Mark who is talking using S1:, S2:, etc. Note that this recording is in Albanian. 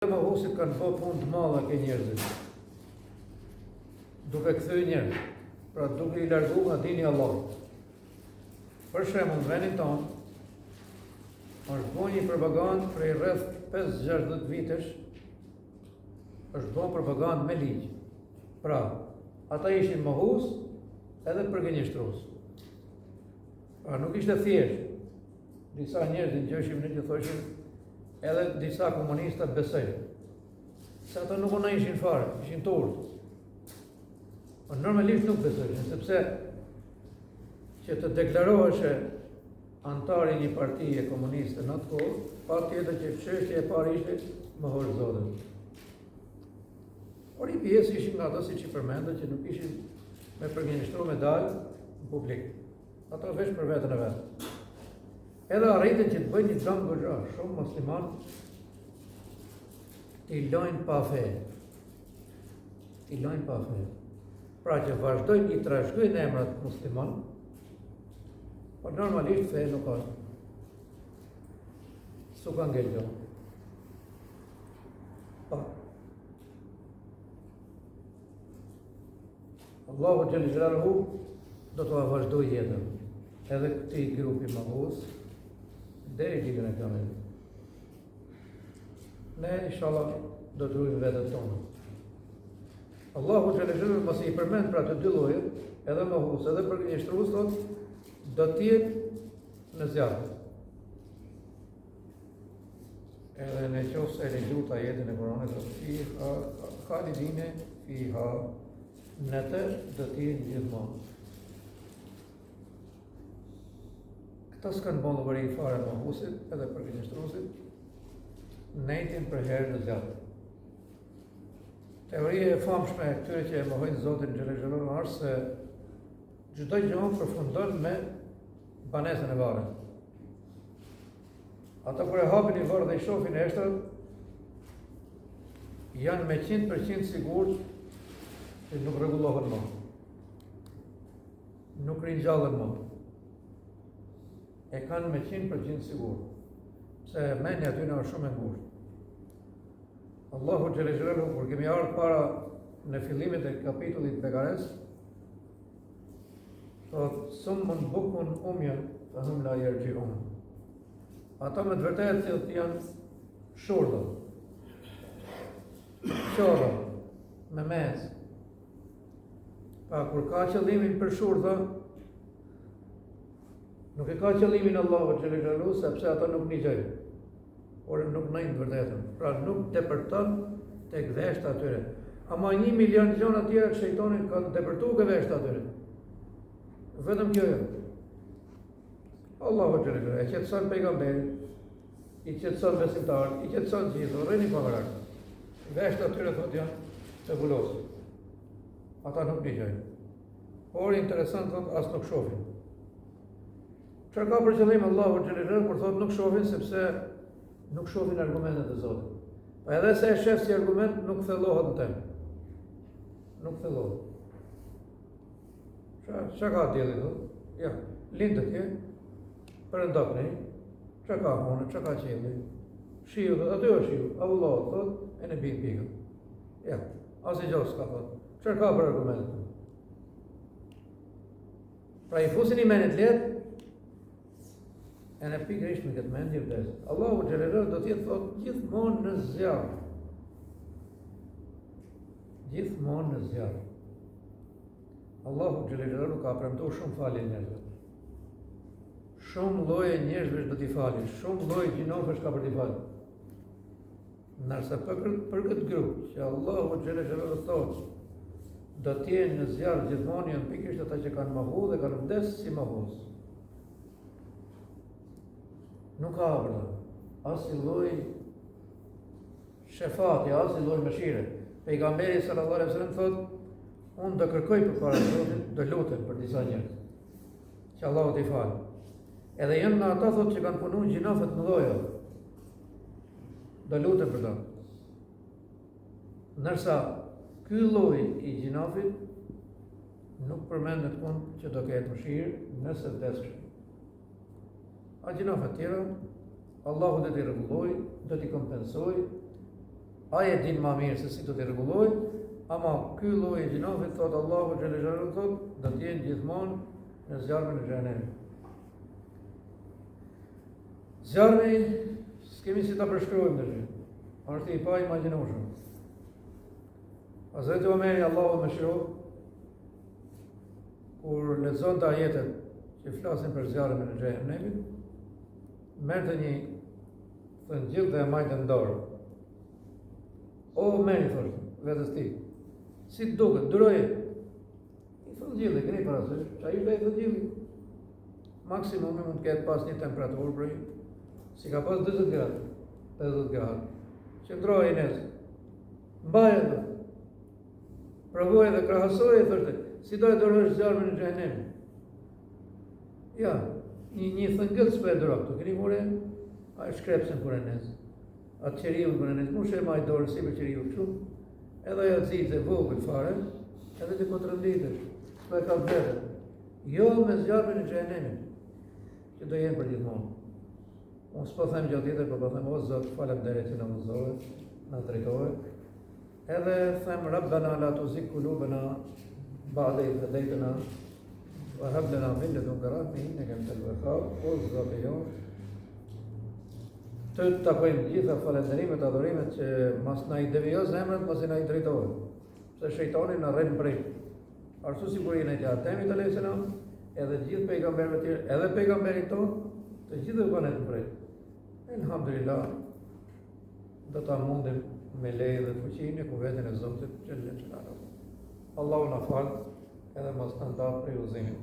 S1: Mohusit kanë bërë punë të madhe ke njerëzit, duke kthyer njerëz, pra duke i largu nga dini Allah. Për shembull, në vendin tonë është bërë një propagandë prej rreth 5-60 vitesh, është bërë propagandë me ligj. Pra, ata ishin mohus edhe përgënjeshtrues. Pra nuk ishte thjesht. Disa njerëz ngjëshim në që thoshin edhe disa komunista besojnë. Se ata nuk na ishin fare, ishin turp. Po normalisht nuk besojnë, sepse që të deklarohesh antar i një partie komuniste në atë kohë, patjetër që çështja e parë ishte mohosh Zotin. Por i pjesë ishin nga ato siç i përmendën që nuk ishin me përgjigjëstru me dalë në publik. Ato veç për veten e vet. Edhe arritën që të bëjnë një dëm goxha, shumë musliman t'i lojnë pa fe. T'i lojnë pa fe. Pra që vazhdojnë i trashëgojnë emrat musliman, por normalisht fe nuk ka. Su ka ngel. Pa. Allahu xhel xelaluhu do t'ua vazhdojë jetën. Edhe këtij grupi mohus deri ditën e kiametit. Ne inshallah do të ruajmë vetën tonë. Allahu xhel xelaluhu mos i përmend pra të dy llojet, edhe mohus, edhe përgjigjëstrues, thotë do të jetë në zjarr. Edhe në qoftë se lexuat ajetin e Kuranit, thotë fiha khalidine fiha, në të do të jetë gjithmonë. Këta s'kanë bënë llogari fare mohusit edhe përgjigjëstruesit, nejtin për herë në zjarr. Teoria e famshme e këtyre që e mohojnë Zotin xhel xelaluhu është se çdo gjë përfundon me banesën e varrit. Ata kur e hapin një varr dhe i shohin eshtrat, janë me 100% sigurt që nuk rregullohen më. Nuk ringjallen më. E kanë me 100% sigurt. Se mendja aty është shumë e ngushtë. Allahu xhel xelaluhu kur kemi ardhur para në fillimin e kapitullit Bekares, thotë summun bukmun umyun fahum la yarji'un. Ata me të vërtetë janë shurdhë, qorra, me mes. Pa kur ka qëllimin për shurdhë, nuk e ka qëllimin Allahu xhel xelaluhu, sepse ata nuk ngjajnë. Por nuk nëjnë të vërtetën, pra nuk depërton tek veshta atyre. Ama 1 milion gjona tjera shejtani ka depërtuar ke veshta atyre. Vetëm kjo jo. Allahu xhel xelaluhu e qetëson pejgamberin, i qetëson besimtarët, i qetëson gjithë, rrini pa varak. Veshta atyre thotë janë fabulose. Ata nuk dëgjojnë. Por interesant thotë as nuk shohin. Çfarë ka për qëllim Allahu xhel xelaluhu kur thotë nuk shohin, sepse nuk shohin argumentet e Zotit. Pa edhe se e shef si argument, nuk thellohet në temë. Nuk thellohet. Qa ka dielli, thotë? Ja, lindët je, përëndok ne, qa ka hone, qa ka qelli, shiu, thotë, aty është shiu, avullohet, thotë, e në bit pikën. Ja, as i gjos ka, thotë. Qa ka për argumentet? Pra i fusin i menet letë, e në pikërisht me këtë mendje vdes. Allahu xhel xelaluhu do t'jetë thotë gjithmonë në zjarr. Gjithmonë në zjarr. Allahu xhel xelaluhu ka premtuar shumë falje njerëzve. Shumë lloje njerëzve do t'i falë, shumë lloje gjinofësh ka për t'i falë. Ndërsa për këtë grup që Allahu xhel xelaluhu thotë do t'jenë në zjarr gjithmonë, janë pikërisht ata që kanë mohu dhe kanë vdes si mohus. Nuk ka vërë, as i lloj shefati, as i lloj mëshire. Pejgamberi sallallahu alaihi wasallam thotë, unë do kërkoj përpara Zotit, do lutem për disa njerëz, që Allahu t'i falë. Edhe janë nga ata thotë që kanë punuar gjinofet në lloje, do lutem për ta. Ndërsa ky lloj i gjinofit nuk përmendet punë që do ketë mëshirë nëse vdesë. A gjinofet tjera, Allahu do t'i rregulloj, do t'i kompensoj, Ai e din më mirë se si do t'i rregulloj, ama ky lloj i gjinofit thot Allahu xhelle xhelalu thot do të jenë gjithmonë në zjarmin e xhenemit. Zjarmi s'kemi si ta përshkruajmë tash. Është i pa imagjinueshëm. Hazreti Omeri Allahu më shiro kur lexon të ajetet që flasin për zjarmin e xhenemit, merrte një thëngjell dhe e majtë në dorë. O Omeri, thoshte vetes ti, si të duket, duroje. I thëngjell, keni parasysh, ai vetë thëngjell. Maksimumi mund të ketë pas një temperaturë për si ka pas 40 gradë, 50 gradë. Qëndroj nes, mbaje dhe, provoj dhe krahasoj, thoshte, si do e dorosh zjarmin e xhenemit. Ja, një thëngëll s'po e duro këtu, keni more, a shkrepsen kur e nes. Atë qeriun kur e nes, mu shema i dorë si për qeriu kështu, edhe ajo cizë e vogël fare, edhe të po të rënditesh, s'po e ka vetën. Jo me zjarmin e xhenemit, që do jenë për gjithmonë. Unë s'po them gjë tjetër, po them o Zot, faleminderit që na mësove, na drejtove. Edhe them Rabbana la tuzigh qulubana ba'da idh hadaytana wa hab lana min ladunka rahmatan innaka antal wahhab. O Zot i jon, të takojmë gjitha falënderimet, adhurimet që mas na i devijo zemrat, mas na i drejtove. Se shejtani na rrin prej. Ashtu si burin e Ademit alayhis salam, edhe gjithë pejgamberëve të tjerë, edhe pejgamberin tonë, të gjithë u kanë prej. Elhamdulillah, do ta mundim me leje dhe fuqinë e kuvetin e Zotit xhelle xhelaluhu. Allahu na fal, edhe mos na nda prej udhëzimit.